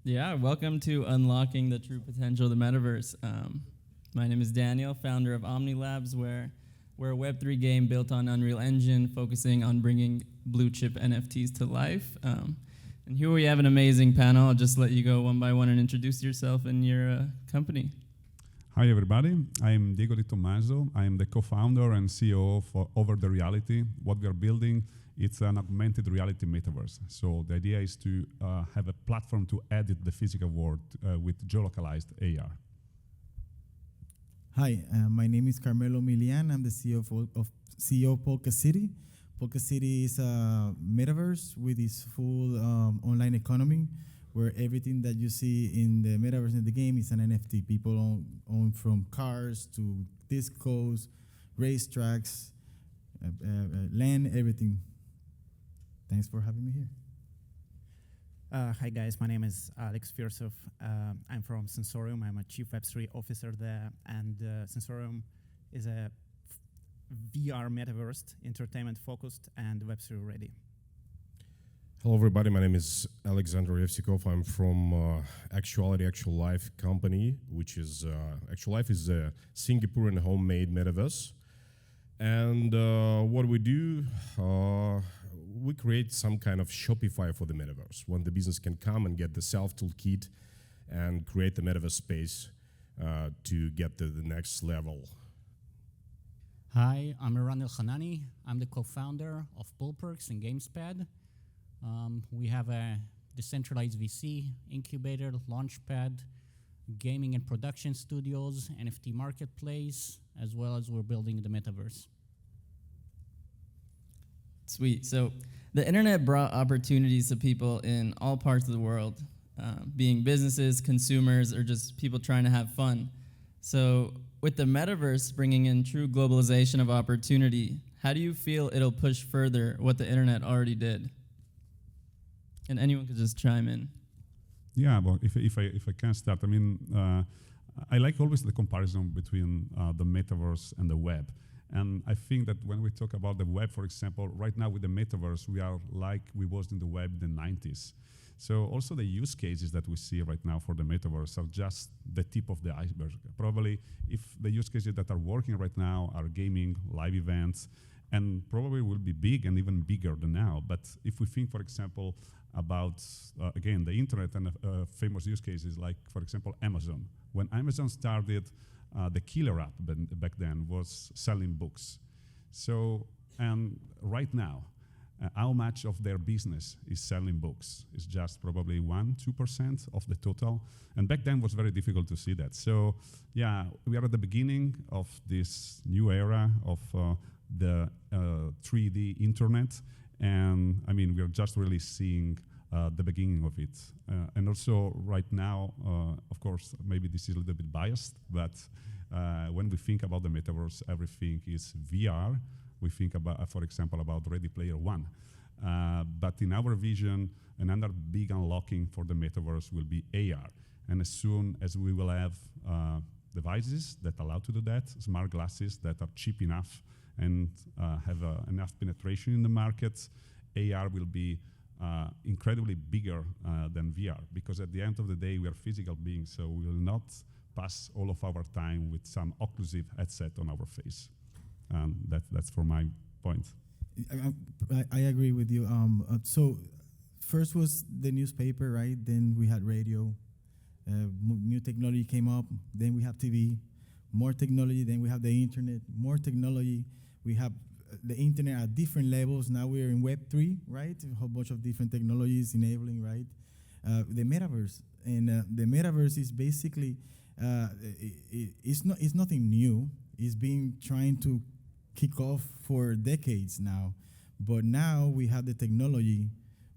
Yeah, welcome to Unlocking the True Potential of the Metaverse. My name is Daniel, founder of Omni Labs, where we're a Web3 game built on Unreal Engine, focusing on bringing blue chip NFTs to life. And here we have an amazing panel. I'll just let you go one by one and introduce yourself and your company. Hi everybody, I'm Diego Di Tommaso. I'm the co-founder and CEO for Over the Reality. What we are building, it's an augmented reality metaverse. So the idea is to have a platform to edit the physical world with geolocalized AR. Hi, my name is Carmelo Milian. I'm the CEO of Polka City. Polka City is a metaverse with its full online economy, where everything that you see in the metaverse in the game is an NFT. People own from cars to discos, racetracks, land, everything. Thanks for having me here. Hi guys, my name is Alex Firsov. I'm from Sensorium. I'm a chief Web3 officer there, and Sensorium is a VR metaverse, entertainment focused and Web3 ready. Hello everybody, my name is Alexander Yevsikov. I'm from Actuality Actual Life company, which is Actual Life is a Singaporean homemade metaverse. And what we do, we create some kind of Shopify for the metaverse, when the business can come and get the self-toolkit and create the metaverse space to get to the next level. Hi, I'm Iran El-Khanani. I'm the co-founder of Bullperks and GamesPad. We have a decentralized VC, incubator, launchpad, gaming and production studios, NFT marketplace, as well as we're building the metaverse. Sweet. So the internet brought opportunities to people in all parts of the world, being businesses, consumers, or just people trying to have fun. So with the metaverse bringing in true globalization of opportunity, how do you feel it'll push further what the internet already did? And anyone could just chime in. Yeah, well, if I can start, I mean, I like always the comparison between the metaverse and the web. And I think that when we talk about the web, for example, right now with the metaverse, we are like we was in the web in the 90s. So also the use cases that we see right now for the metaverse are just the tip of the iceberg. Probably if the use cases that are working right now are gaming, live events, and probably will be big and even bigger than now. But if we think, for example, about, again, the internet and famous use cases like, for example, Amazon. When Amazon started, the killer app back then was selling books. So, and right now, how much of their business is selling books? It's just probably 1-2% of the total. And back then was very difficult to see that. So yeah, we are at the beginning of this new era of the 3D internet. And I mean, we're just really seeing the beginning of it. And also right now, of course, maybe this is a little bit biased, but when we think about the metaverse, everything is VR. We think about, for example, about Ready Player One. But in our vision, another big unlocking for the metaverse will be AR. And as soon as we will have devices that allow to do that, smart glasses that are cheap enough and have enough penetration in the market, AR will be incredibly bigger than VR, because at the end of the day, we are physical beings, so we will not pass all of our time with some occlusive headset on our face. That's for my point. I agree with you. So first was the newspaper, right? Then we had radio. New technology came up. Then we have TV. More technology. Then we have the internet. More technology. We have the internet at different levels. Now we're in Web3, right? A whole bunch of different technologies enabling, right? The metaverse. And the metaverse is basically, it's nothing new. It's been trying to kick off for decades now. But now we have the technology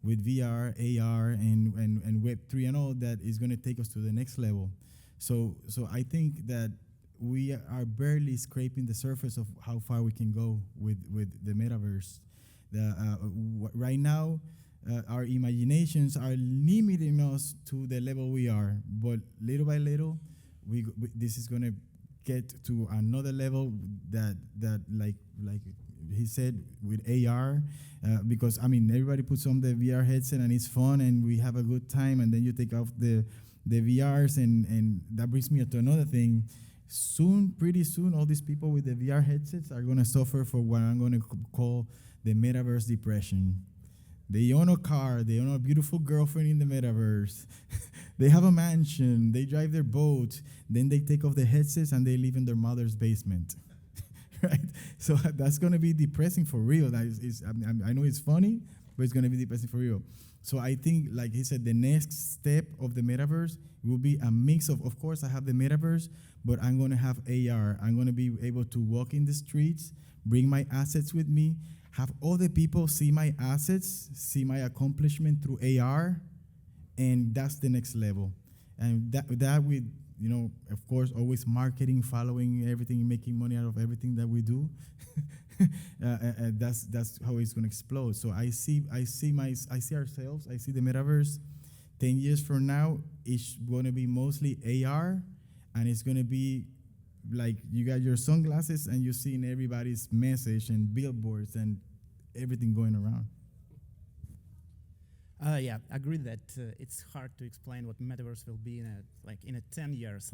with VR, AR, and Web3 and all that is going to take us to the next level. So I think that we are barely scraping the surface of how far we can go with the metaverse. Right now, our imaginations are limiting us to the level we are, but little by little, this is going to get to another level that like he said with AR, because I mean everybody puts on the VR headset and it's fun and we have a good time, and then you take off the VRs, and that brings me to another thing. Pretty soon, all these people with the VR headsets are gonna suffer for what I'm gonna call the metaverse depression. They own a car, they own a beautiful girlfriend in the metaverse, they have a mansion, they drive their boat, then they take off the headsets and they live in their mother's basement. Right? So that's going to be depressing for real. I know it's funny, but it's going to be depressing for real. So I think, like he said, the next step of the metaverse will be a mix of course, I have the metaverse, but I'm going to have AR. I'm going to be able to walk in the streets, bring my assets with me, have other people see my assets, see my accomplishment through AR, and that's the next level. And that with, you know, of course, always marketing, following everything, making money out of everything that we do. That's how it's gonna explode. So I see ourselves, I see the metaverse 10 years from now, it's gonna be mostly AR, and it's gonna be like you got your sunglasses and you're seeing everybody's message and billboards and everything going around. Yeah, I agree that it's hard to explain what metaverse will be in 10 years.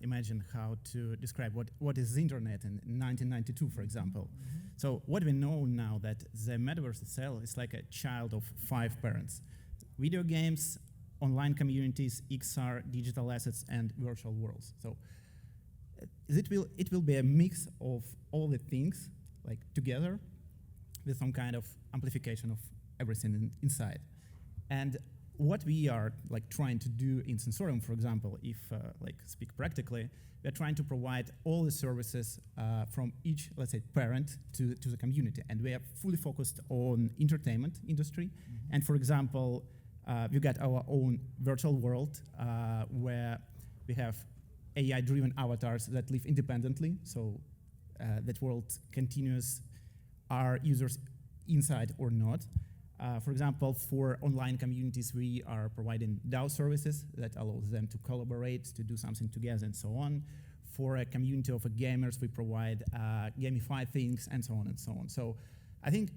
Imagine how to describe what is the internet in 1992, for example. Mm-hmm. So what we know now that the metaverse itself is like a child of 5 parents: video games, online communities, XR, digital assets, and virtual worlds. So it will be a mix of all the things together with some kind of amplification of everything inside. And what we are trying to do in Sensorium, for example, if speak practically, we're trying to provide all the services from each, let's say, parent to the community. And we are fully focused on entertainment industry. Mm-hmm. And for example, we got our own virtual world where we have AI-driven avatars that live independently. So that world continues our users inside or not. For example, for online communities, we are providing DAO services that allows them to collaborate, to do something together, and so on. For a community of gamers, we provide gamified things, and so on and so on. So I think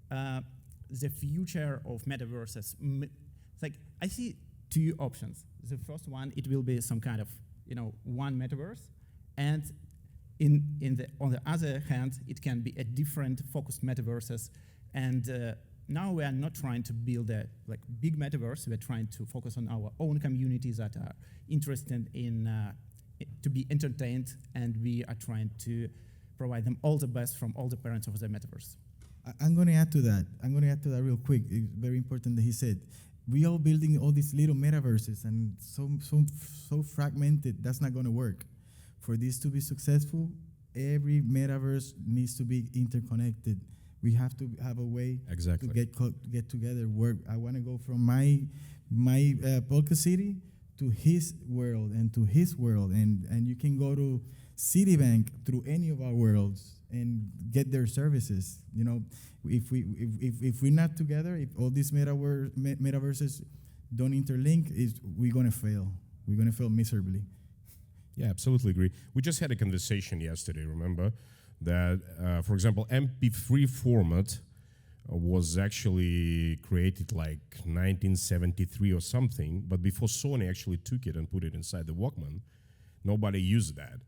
the future of metaverses, I see 2 options. The first one, it will be some kind of one metaverse, and on the other hand, it can be a different focused metaverses. And now we are not trying to build a big metaverse. We're trying to focus on our own communities that are interested in to be entertained, and we are trying to provide them all the best from all the parents of the metaverse. I'm going to add to that. Real quick. It's very important that he said, we are building all these little metaverses and so fragmented. That's not going to work. For this to be successful, every metaverse needs to be interconnected. We have to have a way to get together, work. I want to go from my Polka City to his world and to his world, and you can go to Citibank through any of our worlds and get their services. If we're not together, if all these metaverses don't interlink, we're gonna fail. We're gonna fail miserably. Yeah, absolutely agree. We just had a conversation yesterday, remember? That, for example, MP3 format was actually created 1973 or something, but before Sony actually took it and put it inside the Walkman, nobody used that.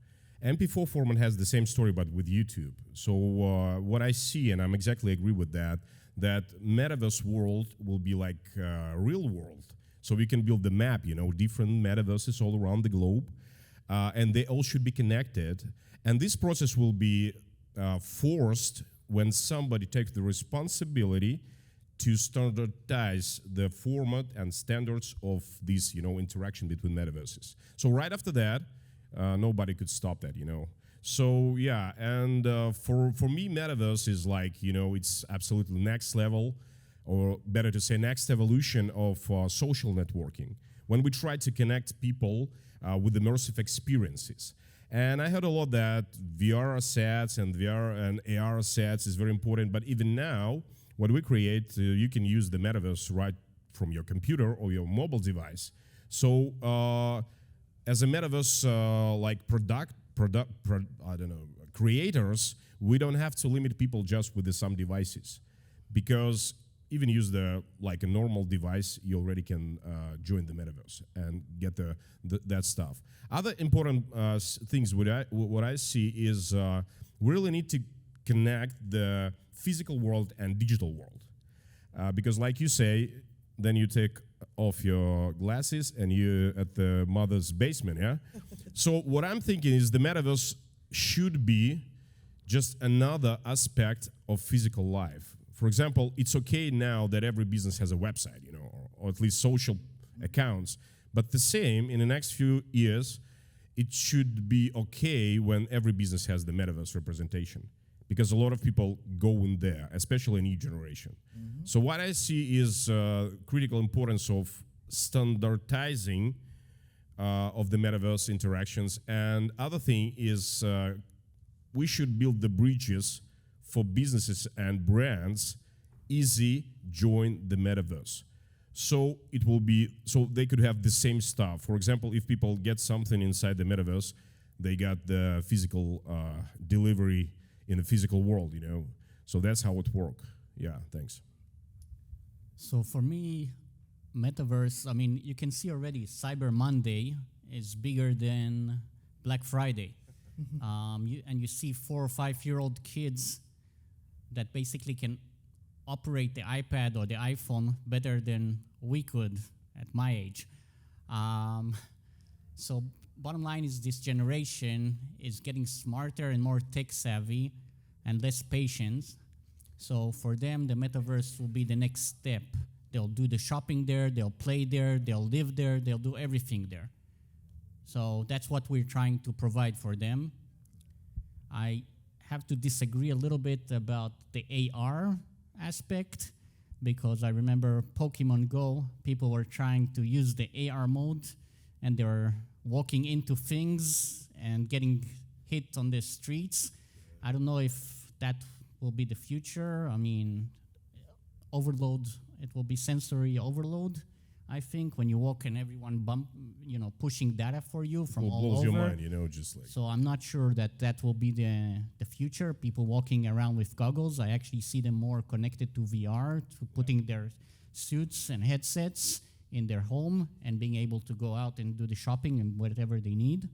MP4 format has the same story, but with YouTube. So what I see, and I'm exactly agree with that metaverse world will be like real world. So we can build the map, different metaverses all around the globe, and they all should be connected. And this process will be forced when somebody takes the responsibility to standardize the format and standards of this, interaction between metaverses. So right after that, nobody could stop that, So yeah, and for me, metaverse is it's absolutely next level, or better to say next evolution of social networking. When we try to connect people with immersive experiences. And I heard a lot that VR assets and VR and AR assets is very important, but even now, what we create, you can use the metaverse right from your computer or your mobile device. So as a metaverse creators, we don't have to limit people just with some devices, because even use like a normal device, you already can join the metaverse and get that stuff. Other important things what I see is we really need to connect the physical world and digital world, because like you say, then you take off your glasses and you at the mother's basement, yeah? So what I'm thinking is the metaverse should be just another aspect of physical life. For example, it's okay now that every business has a website, you know, or at least social accounts. But the same, in the next few years, it should be okay when every business has the metaverse representation, because a lot of people go in there, especially new generation. So what I see is critical importance of standardizing of the metaverse interactions. And other thing is we should build the bridges for businesses and brands easy join the metaverse. So it will be, so they could have the same stuff. For example, if people get something inside the metaverse, they got the physical delivery in the physical world, you know. So that's how it works. Yeah, thanks. So for me, Metaverse, I mean, you can see already Cyber Monday is bigger than Black Friday. And you see 4 or 5-year-old kids that basically can operate the iPad or the iPhone better than we could at my age. So bottom line is this generation is getting smarter and more tech savvy and less patient. So for them, the metaverse will be the next step. They'll do the shopping there, they'll play there, they'll live there, they'll do everything there. So that's what we're trying to provide for them. I have to disagree a little bit about the AR aspect, because I remember Pokemon Go, people were trying to use the AR mode and they were walking into things and getting hit on the streets. I don't know if that will be the future. I mean, overload, it will be sensory overload. I think when you walk and everyone pushing data for you from all blows over. your mind, you know, just like. So I'm not sure that will be the future. People walking around with goggles, I actually see them more connected to VR, to putting their suits and headsets in their home and being able to go out and do the shopping and whatever they need.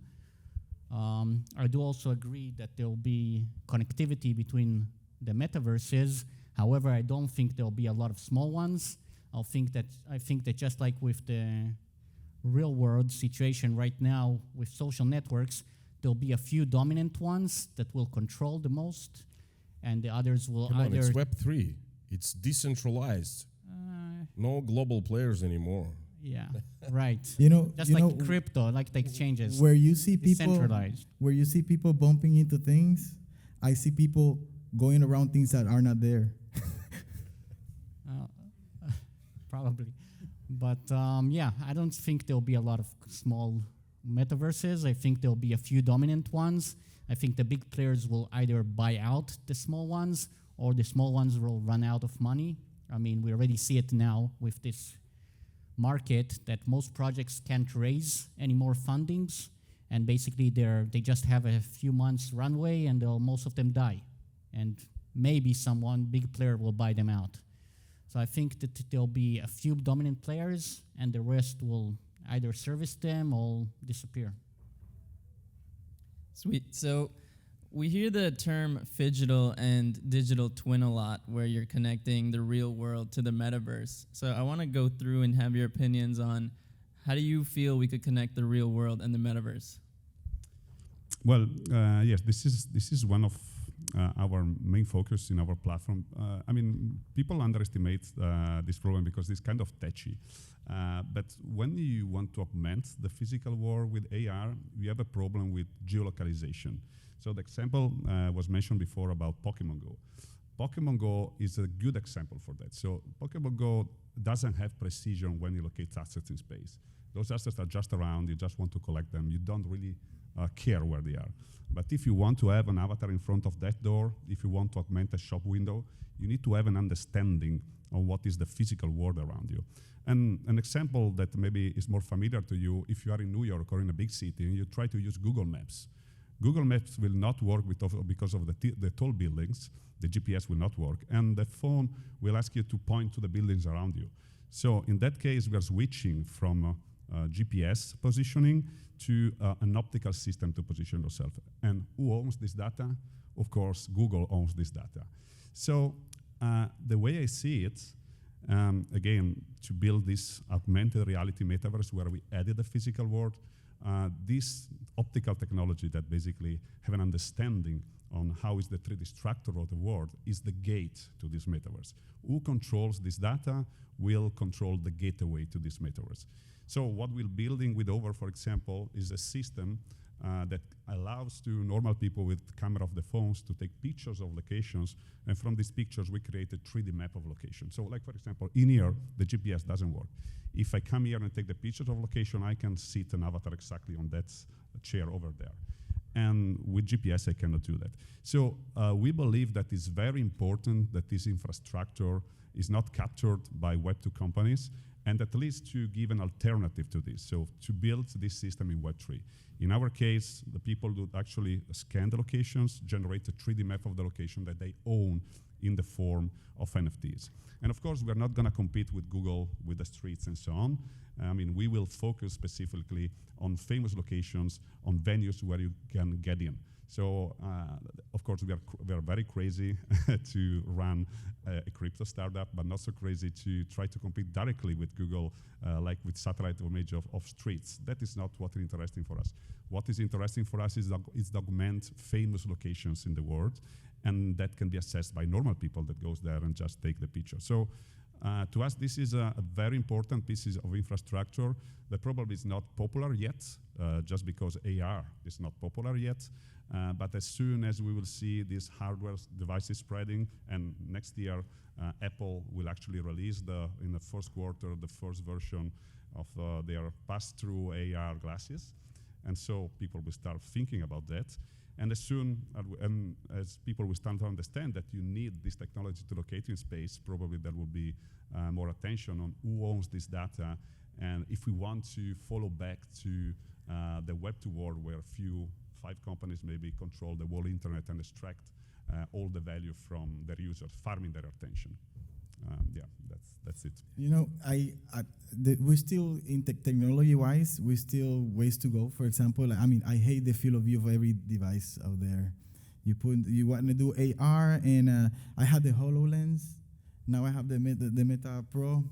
I do also agree that there will be connectivity between the metaverses. However, I don't think there will be a lot of small ones. I think that just like with the real world situation right now with social networks, there'll be a few dominant ones that will control the most, and the others will Come on, either... it's Web3. It's decentralized. No global players anymore. Yeah, right. Just like crypto, like the exchanges. where you see people, Decentralized. where you see people bumping into things, I see people going around things that are not there. Probably. But yeah, I don't think there'll be a lot of small metaverses. I think there'll be a few dominant ones. I think the big players will either buy out the small ones, or the small ones will run out of money. I mean, we already see it now with this market that most projects can't raise any more fundings, and basically they just have a few months runway, and most of them die. And maybe someone, big player, will buy them out. So I think that there'll be a few dominant players, and the rest will either service them or disappear. Sweet. So we hear the term phygital and digital twin a lot, where you're connecting the real world to the metaverse. So I want to go through and have your opinions on how do you feel we could connect the real world and the metaverse? Well, yes, this is one of our main focus in our platform. I mean, people underestimate this problem because it's kind of touchy. But when you want to augment the physical world with AR, you have a problem with geolocalization. So the example was mentioned before about Pokemon Go. Pokemon Go is a good example for that. So Pokemon Go doesn't have precision when you locate assets in space. Those assets are just around, you just want to collect them, you don't really care where they are. But if you want to have an avatar in front of that door, if you want to augment a shop window, you need to have an understanding of what is the physical world around you. And an example that maybe is more familiar to you, if you are in New York or in a big city and you try to use Google Maps, Google Maps will not work because of the tall buildings. The GPS will not work, and the phone will ask you to point to the buildings around you. So in that case, we are switching from GPS positioning to an optical system to position yourself. And who owns this data? Of course, Google owns this data. So the way I see it, again, to build this augmented reality metaverse where we added the physical world, this optical technology that basically have an understanding on how is the 3D structure of the world is the gate to this metaverse. Who controls this data will control the gateway to this metaverse. So what we're building with Over, for example, is a system that allows to normal people with camera of the phones to take pictures of locations, and from these pictures we create a 3D map of location. So like, for example, in here, the GPS doesn't work. If I come here and take the pictures of location, I can sit an avatar exactly on that chair over there. And with GPS, I cannot do that. So we believe that it's very important that this infrastructure is not captured by Web2 companies, and at least to give an alternative to this, so to build this system in Web3. In our case, the people would actually scan the locations, generate a 3D map of the location that they own in the form of NFTs. And of course, we're not gonna compete with Google, with the streets and so on. I mean, we will focus specifically on famous locations, on venues where you can get in. So, of course, we are very crazy to run a crypto startup, but not so crazy to try to compete directly with Google, like with satellite image of streets. That is not what is interesting for us. What is interesting for us is augment famous locations in the world, and that can be accessed by normal people that goes there and just take the picture. So, to us, this is a very important piece of infrastructure that probably is not popular yet, just because AR is not popular yet. But as soon as we will see these hardware devices spreading, and next year Apple will actually release in the first quarter the first version of their pass-through AR glasses, and so people will start thinking about that. And as soon as people will start to understand that you need this technology to locate in space, probably there will be more attention on who owns this data, and if we want to follow back to the Web2 world where 5 companies maybe control the whole internet and extract all the value from their users, farming their attention. Yeah, that's it. You know, we're still in technology-wise, we're still ways to go. For example, I mean, I hate the feel of view of every device out there. You want to do AR, and I had the HoloLens. Now I have the Meta Pro,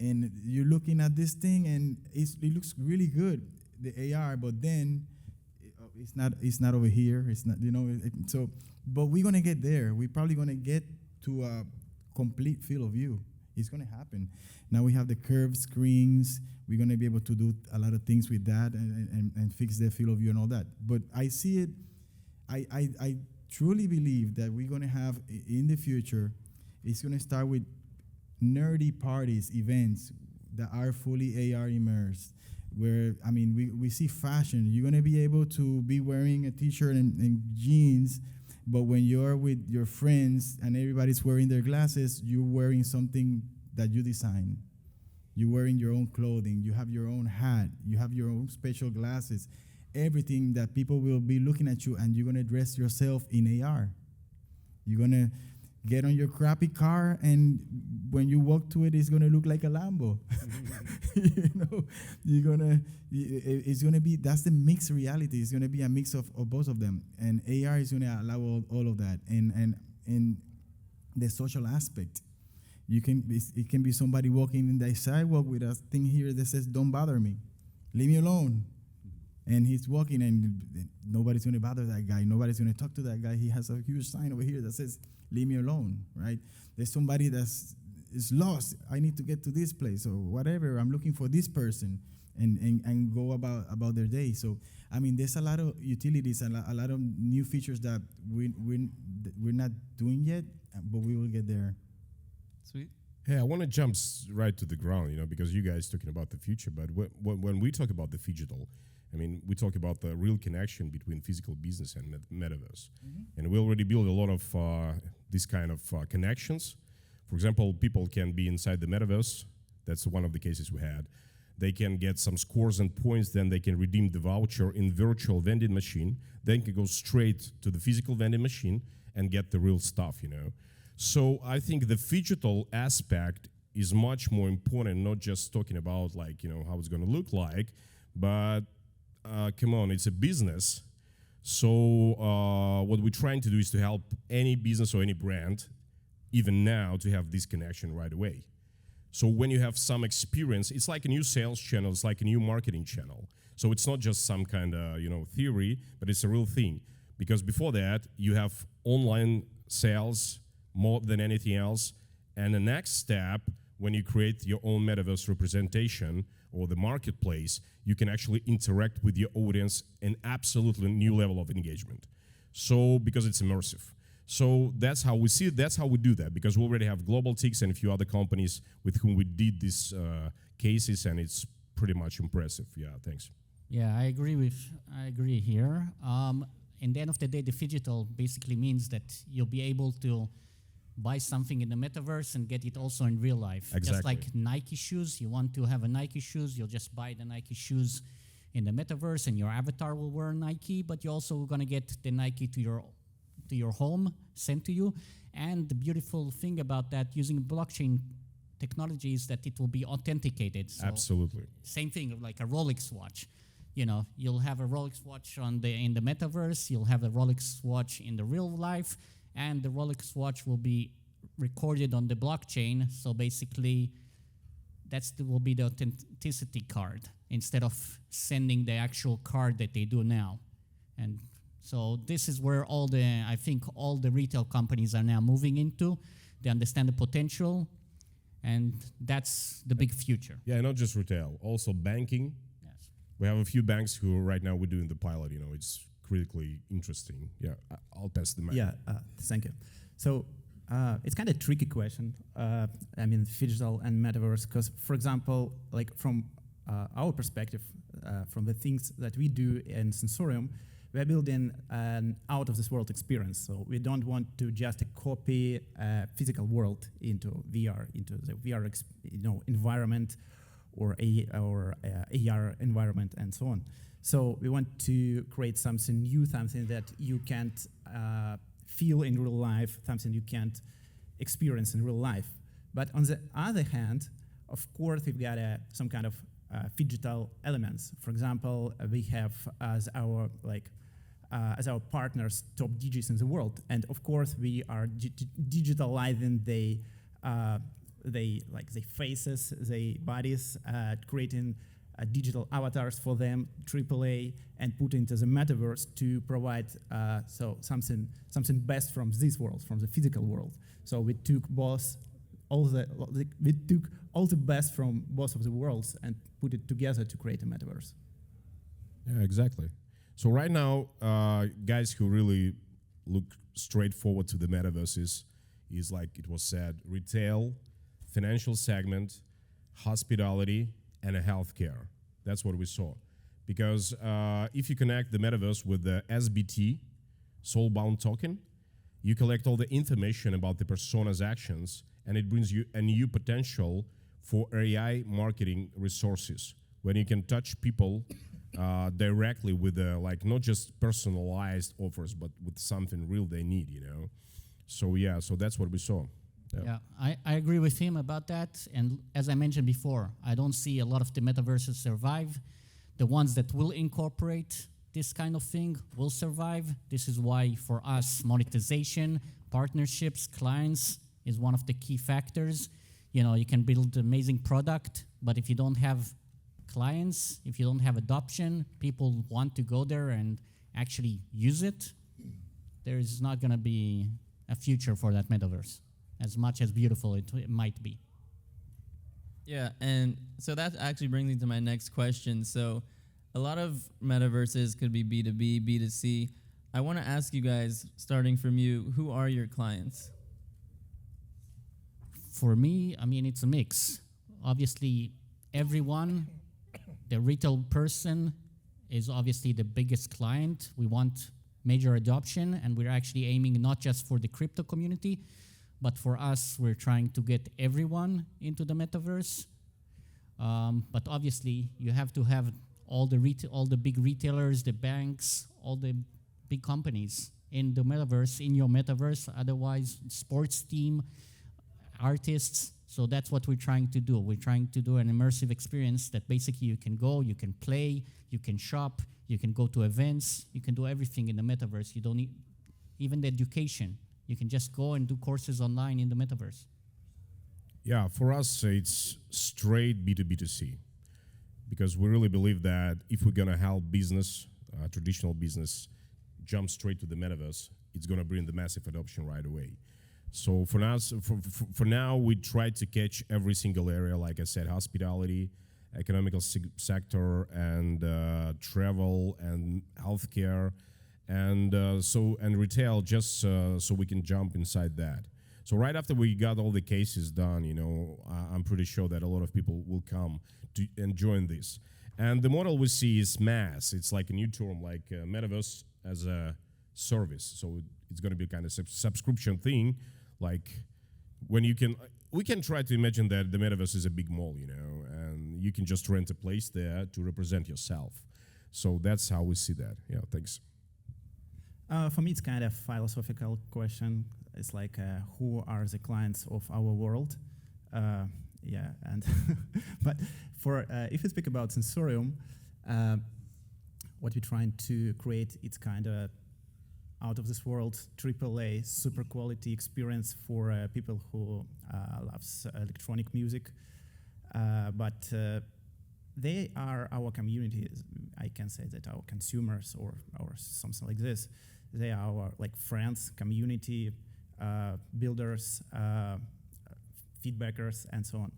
and you're looking at this thing, and it looks really good, the AR, but then it's not over here. It's not, you know. So, but we're gonna get there. We're probably gonna get to a complete field of view. It's gonna happen. Now we have the curved screens. We're gonna be able to do a lot of things with that and fix the field of view and all that. But I see it. I truly believe that we're gonna have in the future. It's gonna start with nerdy parties, events that are fully AR immersed. Where, I mean, we see fashion. You're gonna be able to be wearing a t-shirt and jeans, but when you're with your friends and everybody's wearing their glasses, you're wearing something that you design. You're wearing your own clothing. You have your own hat. You have your own special glasses. Everything that people will be looking at you, and you're gonna dress yourself in AR. You're gonna get on your crappy car, and when you walk to it, it's gonna look like a Lambo. You know, it's gonna be, that's the mixed reality. It's gonna be a mix of both of them, and AR is gonna allow all of that. And the social aspect, it can be somebody walking in the sidewalk with a thing here that says, "Don't bother me, leave me alone." And he's walking, and nobody's gonna bother that guy. Nobody's gonna talk to that guy. He has a huge sign over here that says, "Leave me alone," right? There's somebody is lost. I need to get to this place or whatever. I'm looking for this person, and go about their day. So, I mean, there's a lot of utilities and a lot of new features that we're not doing yet, but we will get there. Sweet. Hey, I want to jump right to the ground, because you guys talking about the future, but when we talk about the phygital, I mean, we talk about the real connection between physical business and metaverse. Mm-hmm. And we already build a lot of this kind of connections. For example, people can be inside the metaverse. That's one of the cases we had. They can get some scores and points, then they can redeem the voucher in virtual vending machine, then can go straight to the physical vending machine and get the real stuff, you know. So I think the phygital aspect is much more important, not just talking about like, you know, how it's gonna look like, but come on, it's a business. So what we're trying to do is to help any business or any brand, even now, to have this connection right away. So when you have some experience, it's like a new sales channel, it's like a new marketing channel. So it's not just some kind of, you know, theory, but it's a real thing. Because before that, you have online sales more than anything else. And the next step, when you create your own metaverse representation or the marketplace, you can actually interact with your audience in absolutely new level of engagement. So, because it's immersive. So that's how we see it, that's how we do that, because we already have Global Tix and a few other companies with whom we did these cases, and it's pretty much impressive. Yeah, thanks. Yeah, I agree here. In the end of the day, the phygital basically means that you'll be able to buy something in the metaverse and get it also in real life. Exactly. Just like Nike shoes, you want to have a Nike shoes, you'll just buy the Nike shoes in the metaverse and your avatar will wear Nike, but you're also gonna get the Nike to your home, sent to you. And the beautiful thing about that, using blockchain technology, is that it will be authenticated. So Absolutely. same thing like a Rolex watch. You know, you'll have a Rolex watch in the metaverse, you'll have a Rolex watch in the real life, and the Rolex watch will be recorded on the blockchain. So basically, will be the authenticity card instead of sending the actual card that they do now. And so this is where I think all the retail companies are now moving into. They understand the potential, and that's the big future. Yeah, not just retail, also banking. Yes. We have a few banks who right now we're doing the pilot, you know, it's critically interesting. Yeah, I'll pass the mic. Yeah, thank you. So it's kind of a tricky question. I mean, digital and metaverse, because, for example, like from our perspective, from the things that we do in Sensorium, we're building an out-of-this-world experience. So we don't want to just copy a physical world into VR, into the VR environment or AR environment and so on. So we want to create something new, something that you can't feel in real life, something you can't experience in real life. But on the other hand, of course, we've got some kind of digital elements. For example, we have as our partners top DJs in the world, and of course we are digitalizing their faces, their bodies, creating digital avatars for them, AAA, and put into the metaverse to provide something best from this world, from the physical world. So we took all the best from both of the worlds and put it together to create a metaverse. Yeah, exactly. So right now, guys who really look straight forward to the metaverses is, like it was said, retail, financial segment, hospitality, and a healthcare. That's what we saw. Because if you connect the metaverse with the SBT, soulbound token, you collect all the information about the persona's actions, and it brings you a new potential for AI marketing resources, when you can touch people directly with not just personalized offers, but with something real they need, you know. So yeah, so that's what we saw. Yeah, I agree with him about that. And as I mentioned before, I don't see a lot of the metaverses survive. The ones that will incorporate this kind of thing will survive. This is why for us, monetization, partnerships, clients is one of the key factors. You know, you can build amazing product, but if you don't have clients, if you don't have adoption, people want to go there and actually use it, there is not going to be a future for that metaverse, as much as beautiful it might be. Yeah, and so that actually brings me to my next question. So a lot of metaverses could be B2B, B2C. I want to ask you guys, starting from you, who are your clients? For me, I mean, it's a mix. Obviously, everyone, the retail person is obviously the biggest client. We want major adoption, and we're actually aiming not just for the crypto community, but for us, we're trying to get everyone into the metaverse. But obviously, you have to have all the big retailers, the banks, all the big companies in the metaverse, in your metaverse. Otherwise, sports team, artists. So that's what we're trying to do. We're trying to do an immersive experience that basically you can go, you can play, you can shop, you can go to events, you can do everything in the metaverse. You don't need even the education. You can just go and do courses online in the metaverse. Yeah, for us, it's straight B2B2C, because we really believe that if we're going to help business, traditional business, jump straight to the metaverse, it's going to bring the massive adoption right away. So for now, we try to catch every single area, like I said, hospitality, economical sector, and travel, and healthcare, and retail, just so we can jump inside that. So right after we got all the cases done, I'm pretty sure that a lot of people will come to and join this. And the model we see is MaaS. It's like a new term, like Metaverse as a service. So it's going to be a kind of subscription thing, like when you can. We can try to imagine that the Metaverse is a big mall, and you can just rent a place there to represent yourself. So that's how we see that. Yeah, thanks. For me, it's kind of philosophical question. It's like, who are the clients of our world? Yeah, and but for if you speak about Sensorium, what we're trying to create, it's kind of out of this world, AAA, super quality experience for people who loves electronic music. But they are our community. I can say that our consumers or something like this. They are our like friends, community, builders, feedbackers, and so on.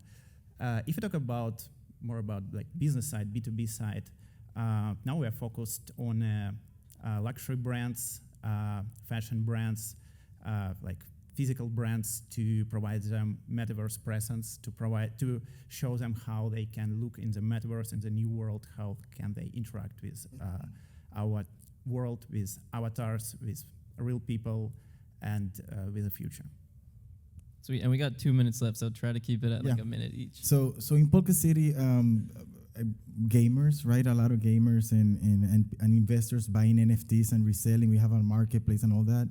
If you talk about more about like business side, B2B side, now we are focused on luxury brands, fashion brands, like physical brands, to provide them metaverse presence, to show them how they can look in the metaverse, in the new world, how can they interact with our world, with avatars, with real people, and with the future. Sweet, and we got 2 minutes left, so try to keep it at like Yeah. a minute each. So in Polka City, gamers, right? A lot of gamers and investors buying NFTs and reselling. We have a marketplace and all that.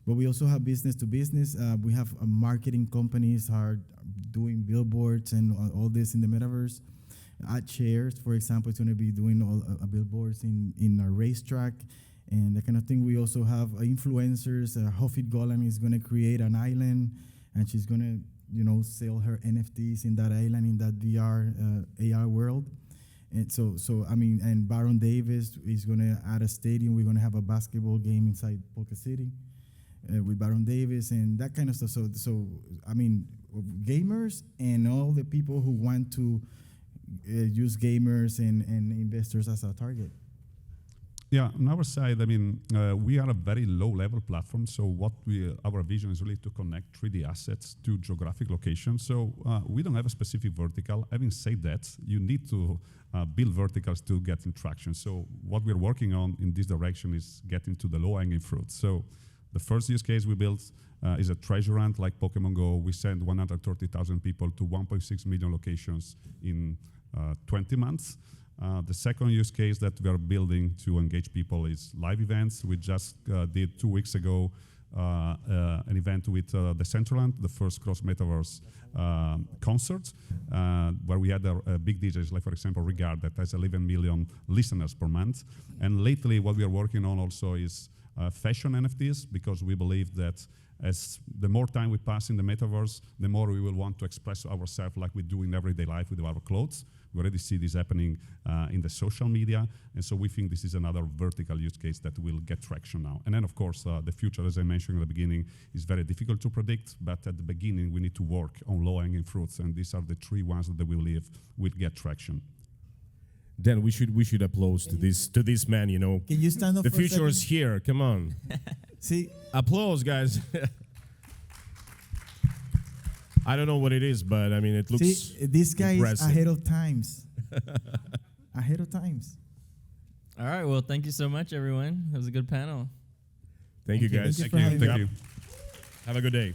But we also have business to business. We have marketing companies are doing billboards and all this in the metaverse. AdShares, for example, is going to be doing all billboards in a racetrack and that kind of thing. We also have influencers. Hofit Golan is going to create an island, and she's going to sell her NFTs in that island, in that VR, AR world. And and Baron Davis is going to add a stadium. We're going to have a basketball game inside Polka City with Baron Davis and that kind of stuff. So gamers and all the people who want to use gamers and investors as a target. Yeah, on our side, we are a very low-level platform. So our vision is really to connect 3D assets to geographic locations. So we don't have a specific vertical. Having said that, you need to build verticals to get traction. So what we're working on in this direction is getting to the low-hanging fruit. So the first use case we built is a treasure hunt like Pokemon Go. We send 130,000 people to 1.6 million locations in 20 months. The second use case that we are building to engage people is live events. We just did 2 weeks ago an event with Dcentral, the first cross-metaverse concert, where we had a big DJs, like for example, Regard, that has 11 million listeners per month. And lately, what we are working on also is fashion NFTs, because we believe that as the more time we pass in the metaverse, the more we will want to express ourselves like we do in everyday life with our clothes. We already see this happening in the social media, and so we think this is another vertical use case that will get traction now. And then, of course, the future, as I mentioned at the beginning, is very difficult to predict, but at the beginning, we need to work on low-hanging fruits, and these are the 3 ones that we believe will get traction. Dan, we should applause to this man. Can you stand up? The for a future is second? here. Come on, See, applause, guys. I don't know what it is, but it looks. see, this guy impressive. is ahead of times. Ahead of times. All right, well, thank you so much, everyone. It was a good panel. Thank you, Thank guys. you for having me. Thank you. Have a good day.